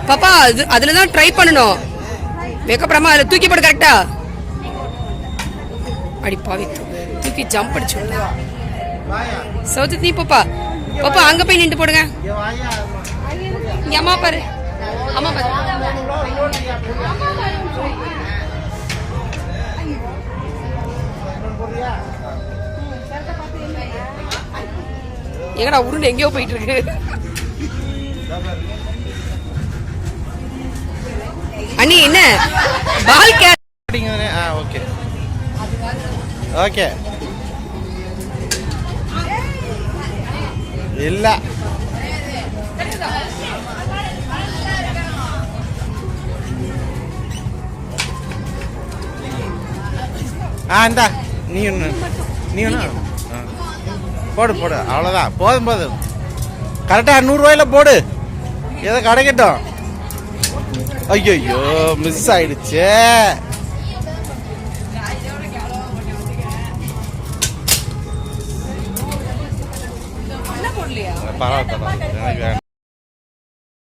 பாப்பா அதுலதான் ட்ரை பண்ணணும். அதுக்கப்புறமா அதுல தூக்கி போடு கரெக்டா. அடி பாவி, தூக்கி ஜம்ப் அடிச்சு. சௌஜத் நீ பாப்பா பாப்பா அங்க போய் நின்று போடுங்க. இங்க அம்மா பாரு, அம்மா பாரு. எங்கடா உருண்டு எங்கேயோ போயிட்டு இருக்கு. அண்ணி என்ன பால் ஓகே ஓகே இல்ல இந்தா நீ ஒன்று போடு போடு, அவ்வளோதான், போதும் போதும். கரெக்டாக 100 போடு, ஏதோ கிடைக்கட்டும். ஐயோ மிஸ் ஆயிடுச்சு. பரவாயில்ல, எனக்கு